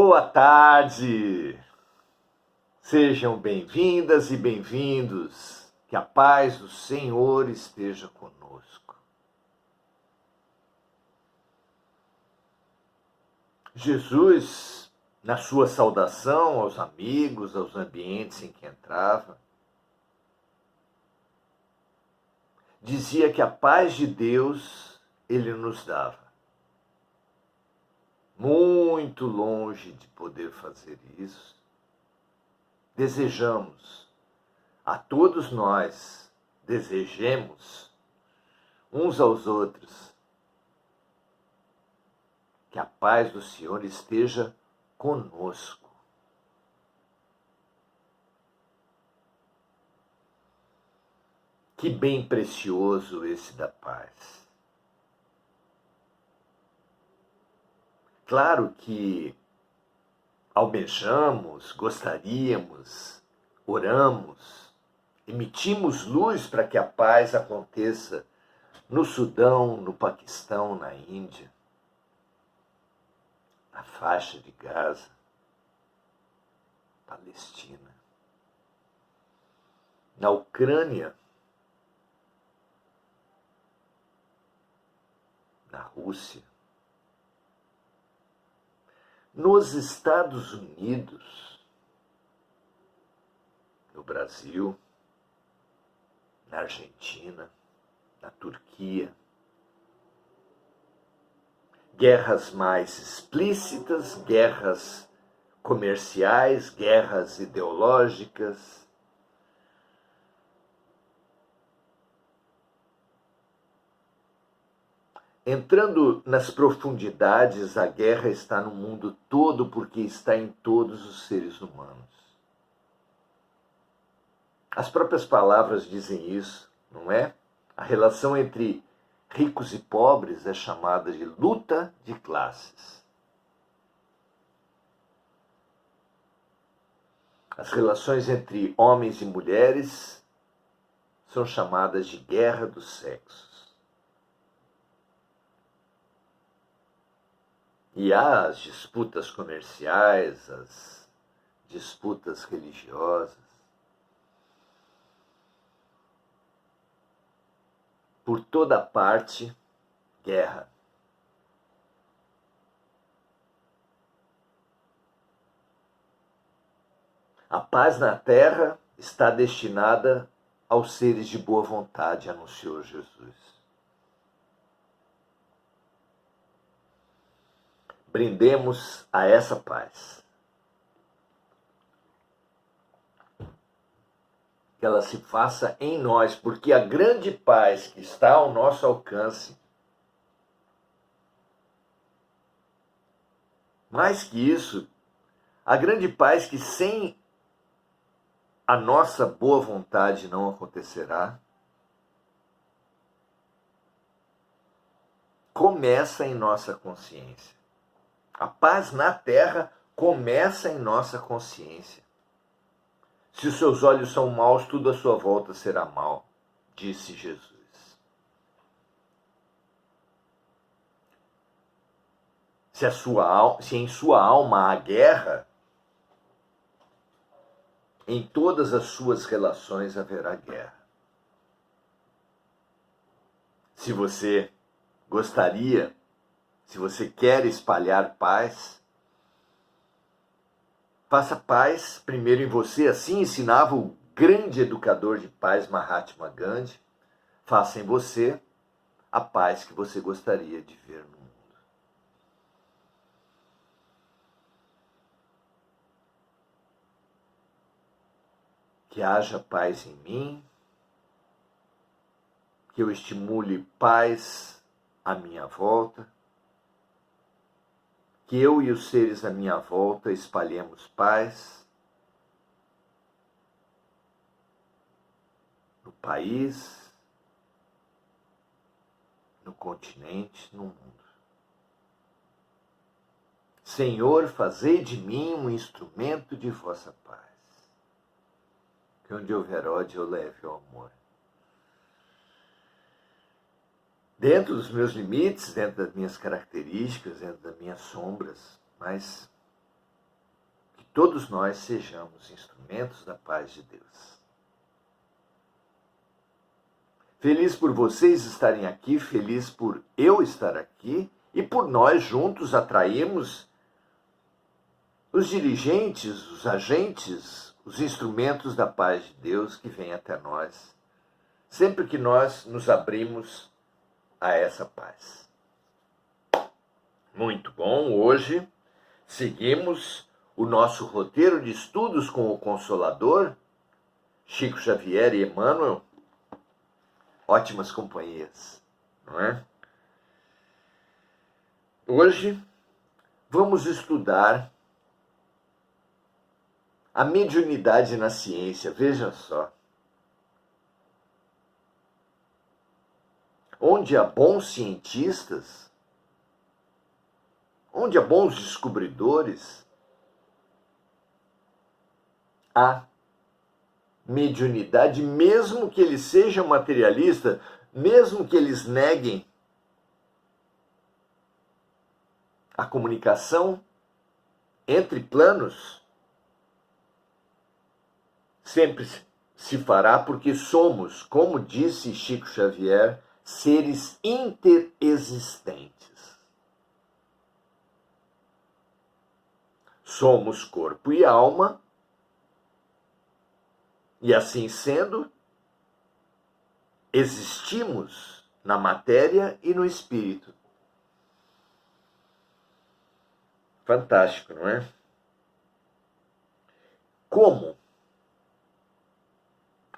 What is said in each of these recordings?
Boa tarde! Sejam bem-vindas e bem-vindos. Que a paz do Senhor esteja conosco. Jesus, na sua saudação aos amigos, aos ambientes em que entrava, dizia que a paz de Deus ele nos dava. Muito longe de poder fazer isso, desejamos, a todos nós, desejemos uns aos outros, que a paz do Senhor esteja conosco. Que bem precioso esse da paz. Claro que almejamos, gostaríamos, oramos, emitimos luz para que a paz aconteça no Sudão, no Paquistão, na Índia, na faixa de Gaza, Palestina, na Ucrânia, na Rússia, nos Estados Unidos, no Brasil, na Argentina, na Turquia. Guerras mais explícitas, guerras comerciais, guerras ideológicas. Entrando nas profundidades, a guerra está no mundo todo porque está em todos os seres humanos. As próprias palavras dizem isso, não é? A relação entre ricos e pobres é chamada de luta de classes. As relações entre homens e mulheres são chamadas de guerra dos sexos. E há as disputas comerciais, as disputas religiosas. Por toda parte, guerra. A paz na terra está destinada aos seres de boa vontade, anunciou Jesus. Brindemos a essa paz. Que ela se faça em nós, porque a grande paz que está ao nosso alcance, mais que isso, a grande paz que sem a nossa boa vontade não acontecerá, começa em nossa consciência. A paz na terra começa em nossa consciência. Se os seus olhos são maus, tudo à sua volta será mal, disse Jesus. Se em sua alma há guerra, em todas as suas relações haverá guerra. Se você gostaria, se você quer espalhar paz, faça paz primeiro em você, assim ensinava o grande educador de paz Mahatma Gandhi. Faça em você a paz que você gostaria de ver no mundo. Que haja paz em mim, que eu estimule paz à minha volta, que eu e os seres à minha volta espalhemos paz no país, no continente, no mundo. Senhor, fazei de mim um instrumento de vossa paz. Que onde houver ódio, eu leve o amor. Dentro dos meus limites, dentro das minhas características, dentro das minhas sombras, mas todos nós sejamos instrumentos da paz de Deus. Feliz por vocês estarem aqui, feliz por eu estar aqui e por nós juntos atrairmos os dirigentes, os agentes, os instrumentos da paz de Deus que vêm até nós, sempre que nós nos abrimos a essa paz. Muito bom, hoje seguimos o nosso roteiro de estudos com o Consolador, Chico Xavier e Emmanuel, ótimas companhias, não é? Hoje vamos estudar a mediunidade na ciência, veja só. Onde há bons cientistas, onde há bons descobridores, há mediunidade, mesmo que eles sejam materialistas, mesmo que eles neguem a comunicação entre planos, sempre se fará porque somos, como disse Chico Xavier, seres interexistentes. Somos corpo e alma, e assim sendo, existimos na matéria e no espírito. Fantástico, não é? Como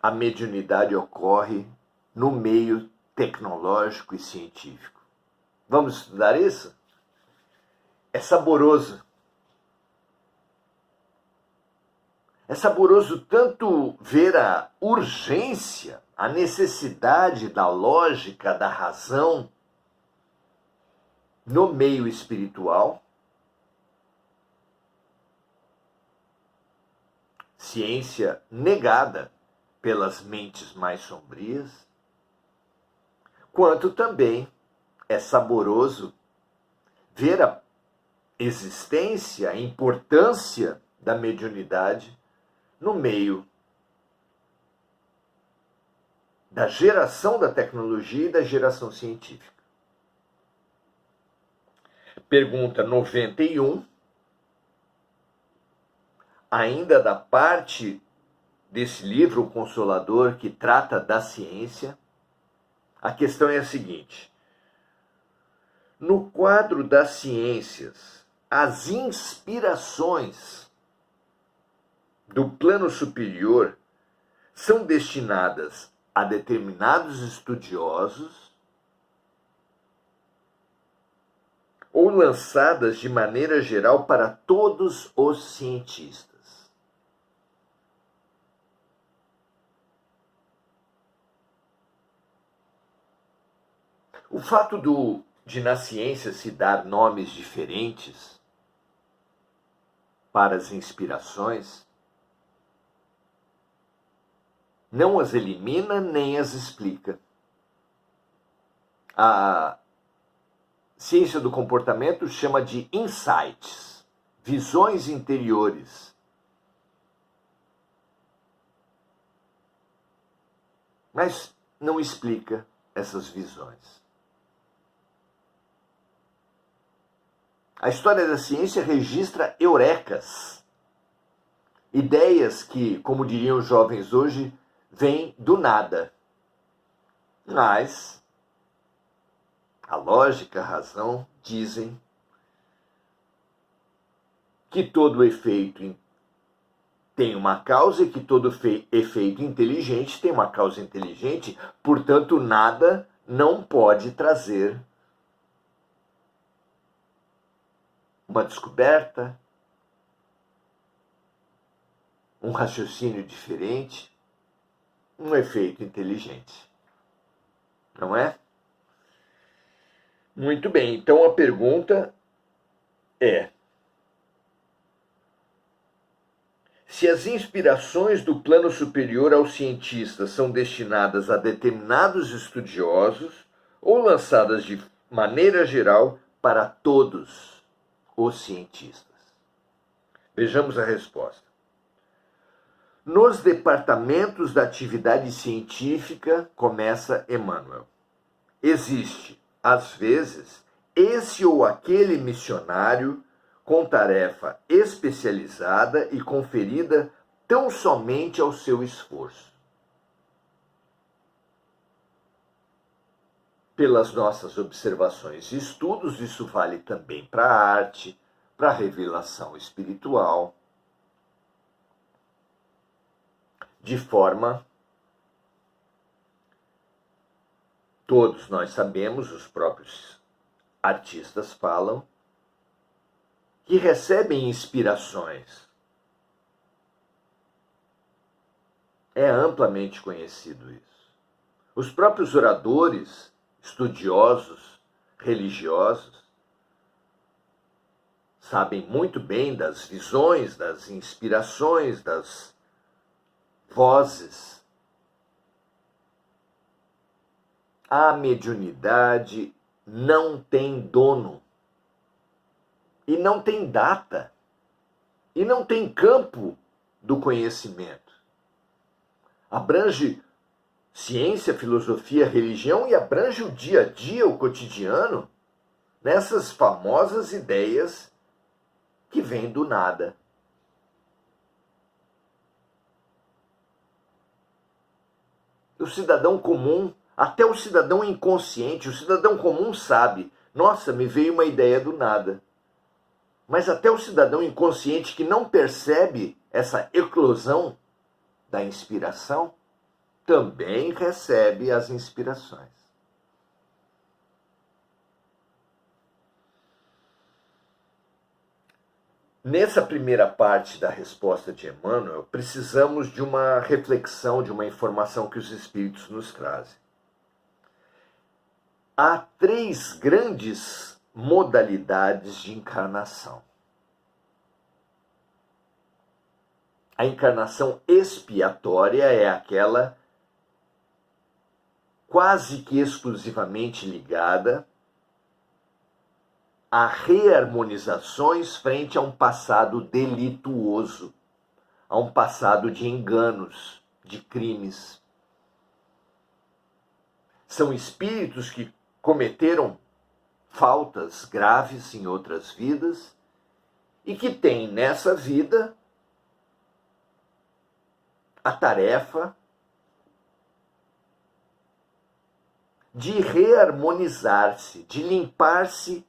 a mediunidade ocorre no meio tecnológico e científico? Vamos estudar isso? É saboroso. É saboroso tanto ver a urgência, a necessidade da lógica, da razão no meio espiritual, ciência negada pelas mentes mais sombrias, quanto também é saboroso ver a existência, a importância da mediunidade no meio da geração da tecnologia e da geração científica. Pergunta 91, ainda da parte desse livro, O Consolador, que trata da ciência, a questão é a seguinte: no quadro das ciências, as inspirações do plano superior são destinadas a determinados estudiosos ou lançadas de maneira geral para todos os cientistas? O fato de na ciência se dar nomes diferentes para as inspirações não as elimina nem as explica. A ciência do comportamento chama de insights, visões interiores. Mas não explica essas visões. A história da ciência registra eurecas, ideias que, como diriam os jovens hoje, vêm do nada. Mas a lógica, a razão dizem que todo efeito tem uma causa e que todo efeito inteligente tem uma causa inteligente, portanto, nada não pode trazer uma descoberta, um raciocínio diferente, um efeito inteligente. Não é? Muito bem, então a pergunta é: se as inspirações do plano superior aos cientistas são destinadas a determinados estudiosos ou lançadas de maneira geral para todos os cientistas? Vejamos a resposta. Nos departamentos da atividade científica, começa Emmanuel, existe, às vezes, esse ou aquele missionário com tarefa especializada e conferida tão somente ao seu esforço. Pelas nossas observações e estudos, isso vale também para a arte, para a revelação espiritual, de forma, todos nós sabemos, os próprios artistas falam, que recebem inspirações. É amplamente conhecido isso. Os próprios oradores, estudiosos, religiosos, sabem muito bem das visões, das inspirações, das vozes. A mediunidade não tem dono, e não tem data, e não tem campo do conhecimento. Abrange ciência, filosofia, religião e abrange o dia a dia, o cotidiano, nessas famosas ideias que vêm do nada. O cidadão comum, até o cidadão inconsciente, o cidadão comum sabe, nossa, me veio uma ideia do nada. Mas até o cidadão inconsciente que não percebe essa eclosão da inspiração, também recebe as inspirações. Nessa primeira parte da resposta de Emmanuel, precisamos de uma reflexão, de uma informação que os Espíritos nos trazem. Há 3 grandes modalidades de encarnação. A encarnação expiatória é aquela quase que exclusivamente ligada a reharmonizações frente a um passado delituoso, a um passado de enganos, de crimes. São espíritos que cometeram faltas graves em outras vidas e que têm nessa vida a tarefa de reharmonizar-se, de limpar-se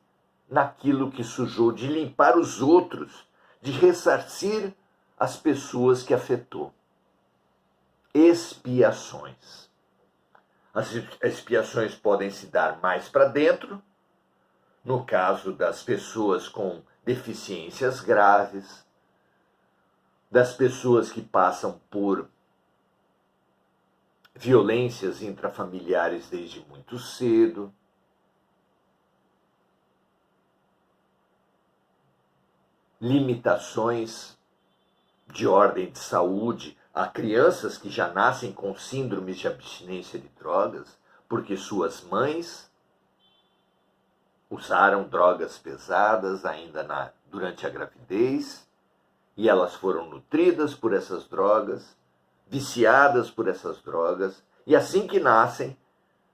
naquilo que sujou, de limpar os outros, de ressarcir as pessoas que afetou. Expiações. As expiações podem se dar mais para dentro, no caso das pessoas com deficiências graves, das pessoas que passam por violências intrafamiliares desde muito cedo, limitações de ordem de saúde a crianças que já nascem com síndromes de abstinência de drogas, porque suas mães usaram drogas pesadas ainda durante a gravidez, e elas foram nutridas por essas drogas, viciadas por essas drogas, e assim que nascem,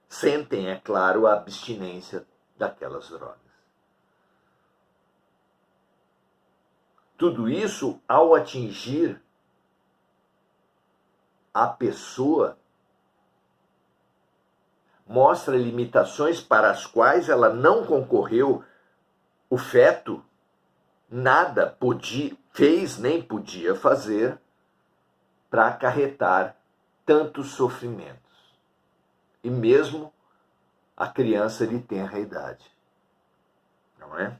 sentem, é claro, a abstinência daquelas drogas. Tudo isso, ao atingir a pessoa, mostra limitações para as quais ela não concorreu. O feto nada fez nem podia fazer para acarretar tantos sofrimentos. E mesmo a criança de tenra idade. Não é?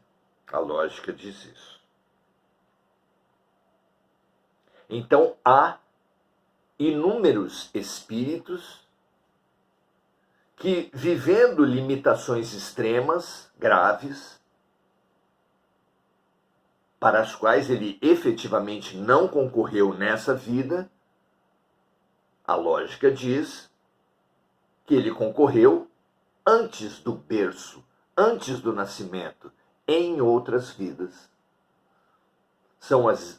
A lógica diz isso. Então, há inúmeros espíritos que, vivendo limitações extremas, graves, para as quais ele efetivamente não concorreu nessa vida, a lógica diz que ele concorreu antes do berço, antes do nascimento, em outras vidas. São as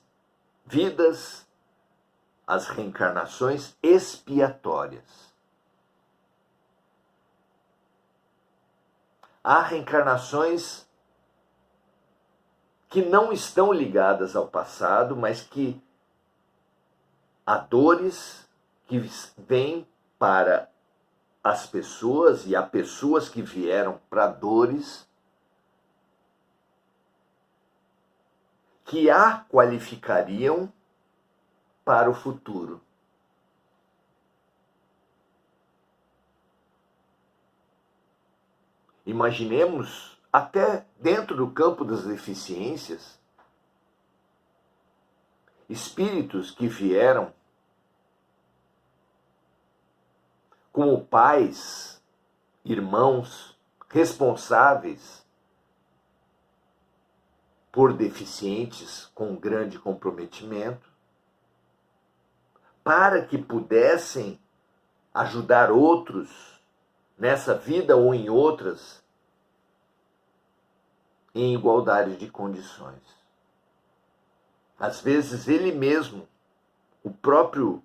vidas, as reencarnações expiatórias. Há reencarnações que não estão ligadas ao passado, mas que há dores que vêm para as pessoas, e há pessoas que vieram para dores que a qualificariam para o futuro. Imaginemos, até dentro do campo das deficiências, espíritos que vieram como pais, irmãos, responsáveis por deficientes com grande comprometimento, para que pudessem ajudar outros nessa vida ou em outras, em igualdade de condições. Às vezes ele mesmo, o próprio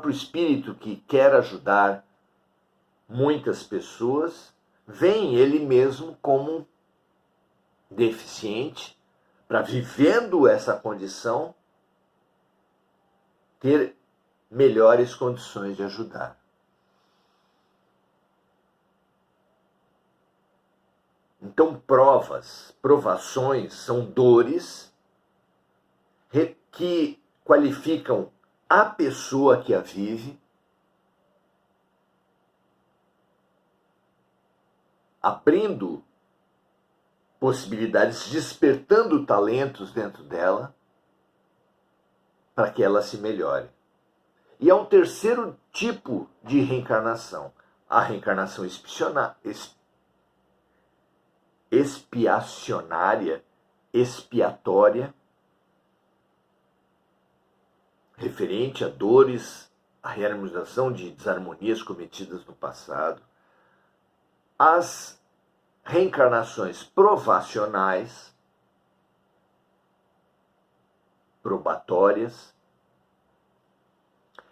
espírito que quer ajudar muitas pessoas, vem ele mesmo como deficiente, para, vivendo essa condição, ter melhores condições de ajudar. Então, provações são dores que qualificam a pessoa que a vive, abrindo possibilidades, despertando talentos dentro dela, para que ela se melhore. E há um terceiro tipo de reencarnação, a reencarnação expiacionária, expiatória, referente a dores, a reharmonização de desarmonias cometidas no passado. As reencarnações provacionais, probatórias,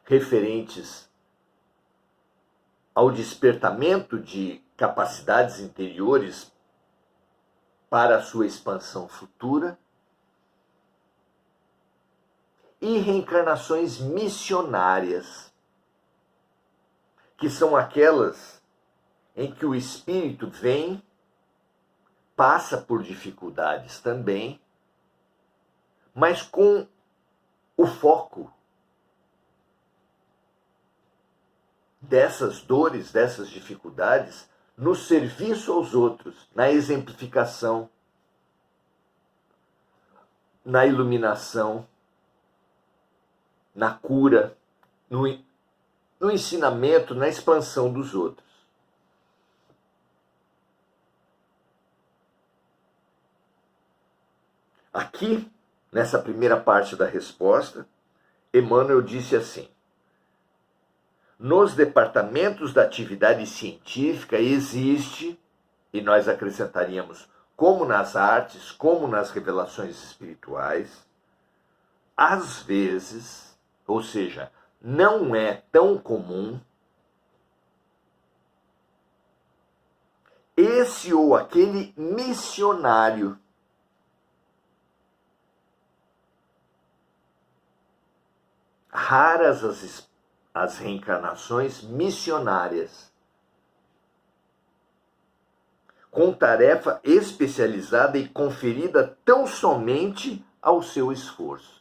referentes ao despertamento de capacidades interiores para a sua expansão futura, e reencarnações missionárias, que são aquelas em que o espírito vem, passa por dificuldades também, mas com o foco dessas dores, dessas dificuldades, no serviço aos outros, na exemplificação, na iluminação, na cura, no ensinamento, na expansão dos outros. Aqui, nessa primeira parte da resposta, Emmanuel disse assim: nos departamentos da atividade científica existe, e nós acrescentaríamos, como nas artes, como nas revelações espirituais, às vezes, ou seja, não é tão comum, esse ou aquele missionário raras as reencarnações missionárias, com tarefa especializada e conferida tão somente ao seu esforço.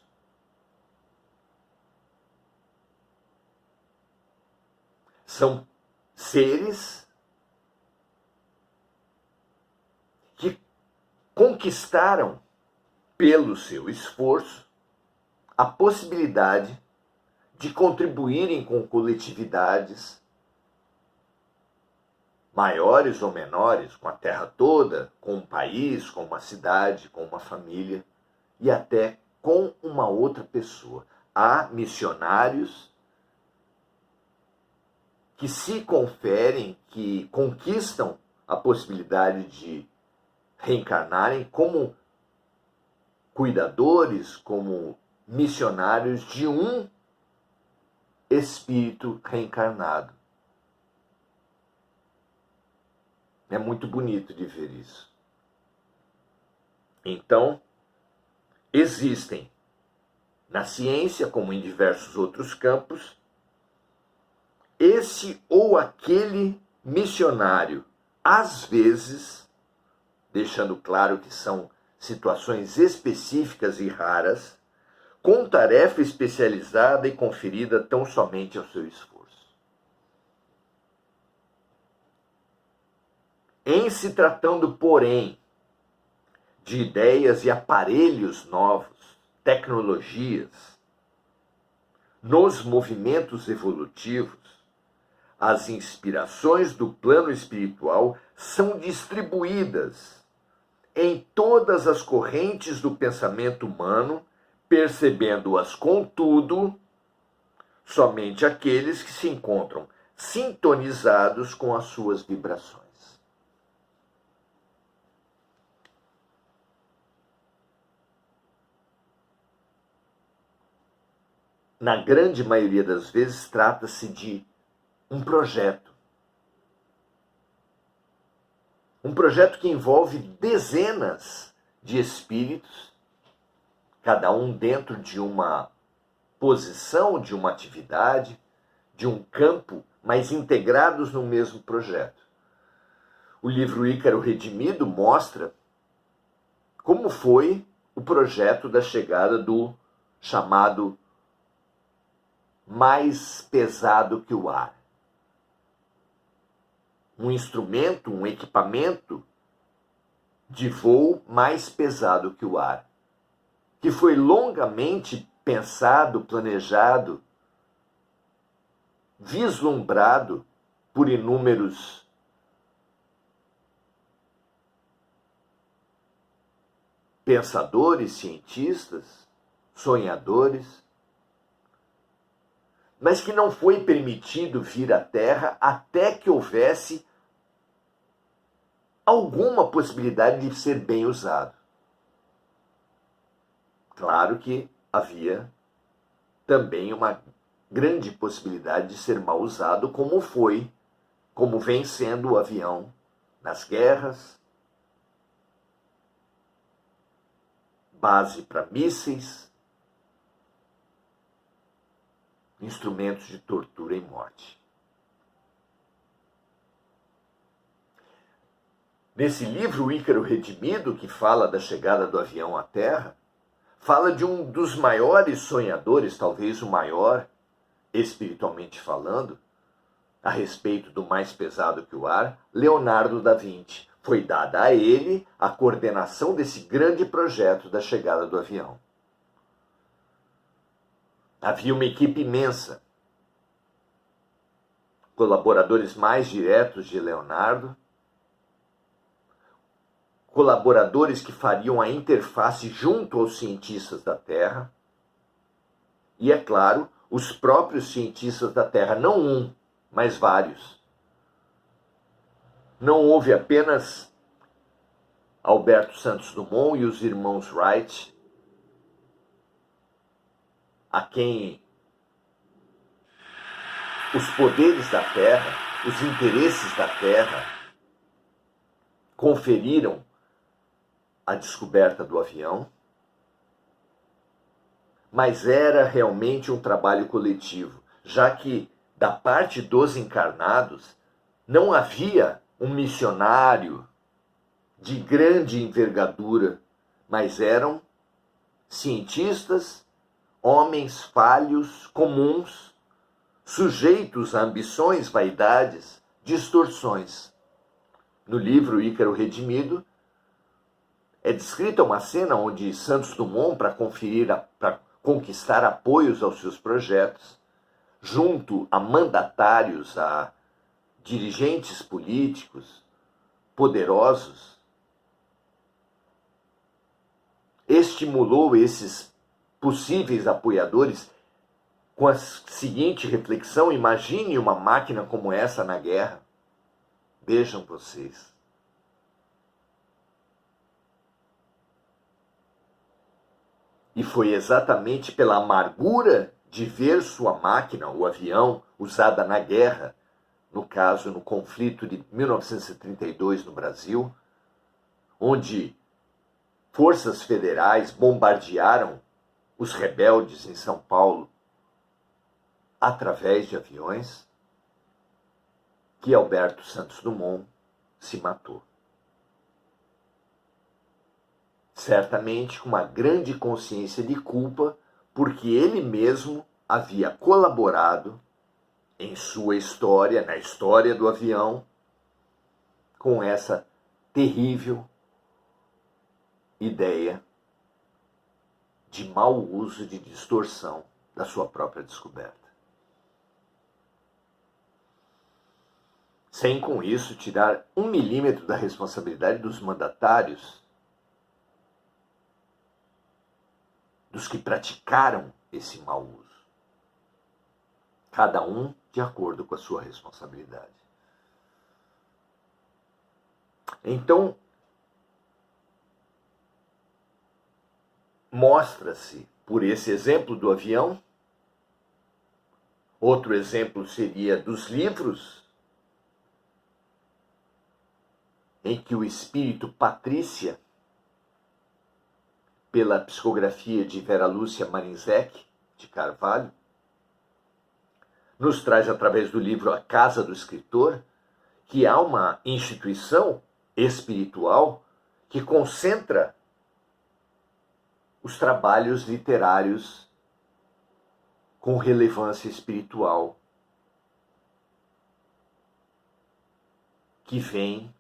São seres que conquistaram, pelo seu esforço, a possibilidade de contribuírem com coletividades maiores ou menores, com a terra toda, com um país, com uma cidade, com uma família e até com uma outra pessoa. Há missionários que se conferem, que conquistam a possibilidade de reencarnarem como cuidadores, como missionários de um espírito reencarnado. É muito bonito de ver isso. Então, existem, na ciência, como em diversos outros campos, esse ou aquele missionário, às vezes, deixando claro que são situações específicas e raras, com tarefa especializada e conferida tão somente ao seu esforço. Em se tratando, porém, de ideias e aparelhos novos, tecnologias, nos movimentos evolutivos, as inspirações do plano espiritual são distribuídas em todas as correntes do pensamento humano, percebendo-as, contudo, somente aqueles que se encontram sintonizados com as suas vibrações. Na grande maioria das vezes, trata-se de um projeto. Um projeto que envolve dezenas de espíritos, cada um dentro de uma posição, de uma atividade, de um campo, mas integrados no mesmo projeto. O livro Ícaro Redimido mostra como foi o projeto da chegada do chamado mais pesado que o ar. Um instrumento, um equipamento de voo mais pesado que o ar, que foi longamente pensado, planejado, vislumbrado por inúmeros pensadores, cientistas, sonhadores, mas que não foi permitido vir à Terra até que houvesse alguma possibilidade de ser bem usado. Claro que havia também uma grande possibilidade de ser mal usado, como vem sendo o avião nas guerras, base para mísseis, instrumentos de tortura e morte. Nesse livro, o Ícaro Redimido, que fala da chegada do avião à Terra, fala de um dos maiores sonhadores, talvez o maior, espiritualmente falando, a respeito do mais pesado que o ar, Leonardo da Vinci. Foi dada a ele a coordenação desse grande projeto da chegada do avião. Havia uma equipe imensa, colaboradores mais diretos de Leonardo, colaboradores que fariam a interface junto aos cientistas da Terra, e, é claro, os próprios cientistas da Terra, não um, mas vários. Não houve apenas Alberto Santos Dumont e os irmãos Wright, a quem os poderes da Terra, os interesses da Terra, conferiram a descoberta do avião, mas era realmente um trabalho coletivo, já que da parte dos encarnados não havia um missionário de grande envergadura, mas eram cientistas, homens falhos, comuns, sujeitos a ambições, vaidades, distorções. No livro Ícaro Redimido, é descrita uma cena onde Santos Dumont, para conquistar apoios aos seus projetos, junto a mandatários, a dirigentes políticos poderosos, estimulou esses possíveis apoiadores com a seguinte reflexão: imagine uma máquina como essa na guerra. Vejam vocês. E foi exatamente pela amargura de ver sua máquina, o avião, usada na guerra, no caso, no conflito de 1932 no Brasil, onde forças federais bombardearam os rebeldes em São Paulo através de aviões, que Alberto Santos Dumont se matou. Certamente com uma grande consciência de culpa, porque ele mesmo havia colaborado em sua história, na história do avião, com essa terrível ideia de mau uso, de distorção da sua própria descoberta. Sem com isso tirar 1 milímetro da responsabilidade dos mandatários, dos que praticaram esse mau uso. Cada um de acordo com a sua responsabilidade. Então, mostra-se, por esse exemplo do avião, outro exemplo seria dos livros, em que o espírito Patrícia, pela psicografia de Vera Lúcia Marinzec de Carvalho, nos traz através do livro A Casa do Escritor, que há uma instituição espiritual que concentra os trabalhos literários com relevância espiritual que vem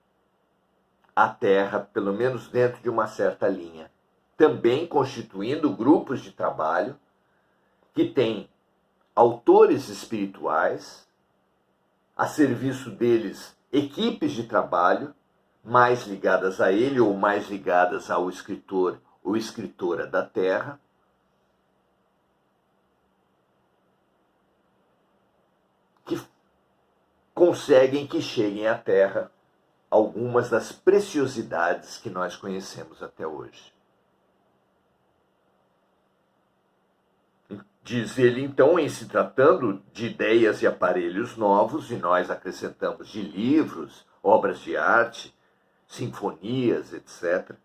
à Terra, pelo menos dentro de uma certa linha, também constituindo grupos de trabalho que têm autores espirituais, a serviço deles equipes de trabalho, mais ligadas a ele ou mais ligadas ao escritor ou escritora da Terra, que conseguem que cheguem à Terra algumas das preciosidades que nós conhecemos até hoje. Diz ele, então, em se tratando de ideias e aparelhos novos, e nós acrescentamos de livros, obras de arte, sinfonias, etc.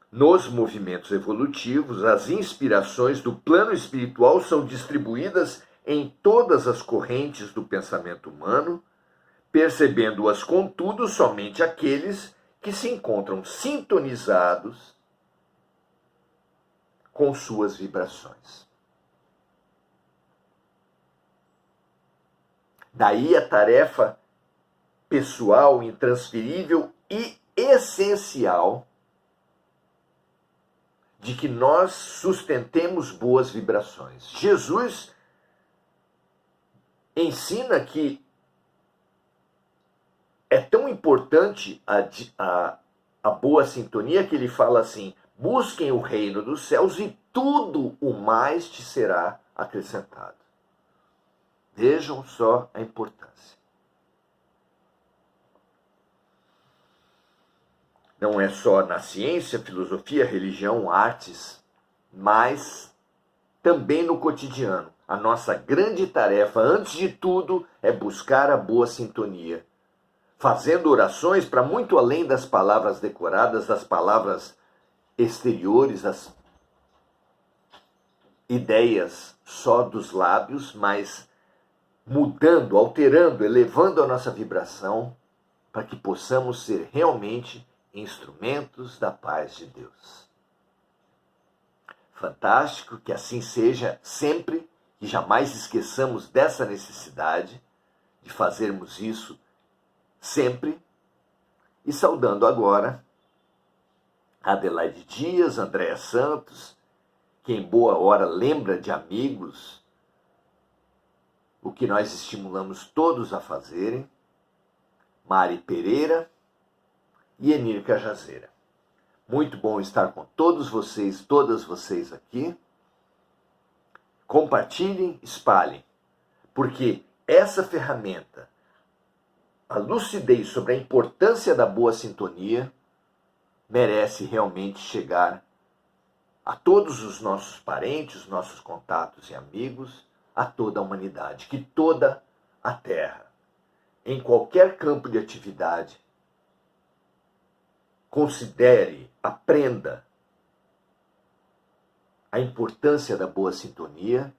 Nos movimentos evolutivos, as inspirações do plano espiritual são distribuídas em todas as correntes do pensamento humano, percebendo-as, contudo, somente aqueles que se encontram sintonizados com suas vibrações. Daí a tarefa pessoal, intransferível e essencial de que nós sustentemos boas vibrações. Jesus ensina que é tão importante a boa sintonia que ele fala assim: busquem o reino dos céus e tudo o mais te será acrescentado. Vejam só a importância. Não é só na ciência, filosofia, religião, artes, mas também no cotidiano. A nossa grande tarefa, antes de tudo, é buscar a boa sintonia, fazendo orações para muito além das palavras decoradas, das palavras exteriores, das ideias só dos lábios, mas mudando, alterando, elevando a nossa vibração para que possamos ser realmente instrumentos da paz de Deus. Fantástico que assim seja sempre, que jamais esqueçamos dessa necessidade de fazermos isso sempre. E saudando agora Adelaide Dias, Andréa Santos, que em boa hora lembra de amigos, o que nós estimulamos todos a fazerem, Mari Pereira e Enir Cajazeira. Muito bom estar com todos vocês, todas vocês aqui. Compartilhem, espalhem, porque essa ferramenta, a lucidez sobre a importância da boa sintonia, merece realmente chegar a todos os nossos parentes, nossos contatos e amigos, a toda a humanidade, que toda a Terra, em qualquer campo de atividade, considere, aprenda a importância da boa sintonia,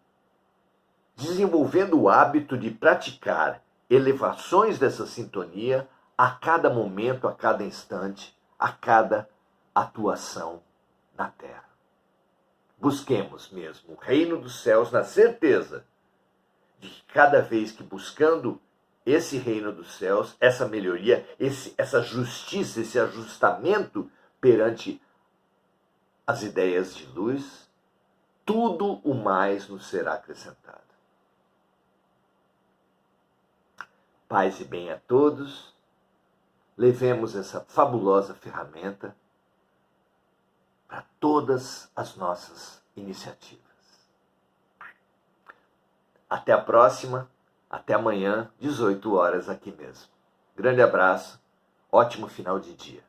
desenvolvendo o hábito de praticar elevações dessa sintonia a cada momento, a cada instante, a cada atuação na Terra. Busquemos mesmo o reino dos céus na certeza de que cada vez que buscando esse reino dos céus, essa melhoria, essa justiça, esse ajustamento perante as ideias de luz, tudo o mais nos será acrescentado. Paz e bem a todos. Levemos essa fabulosa ferramenta para todas as nossas iniciativas. Até a próxima, até amanhã, 18 horas aqui mesmo. Grande abraço, ótimo final de dia.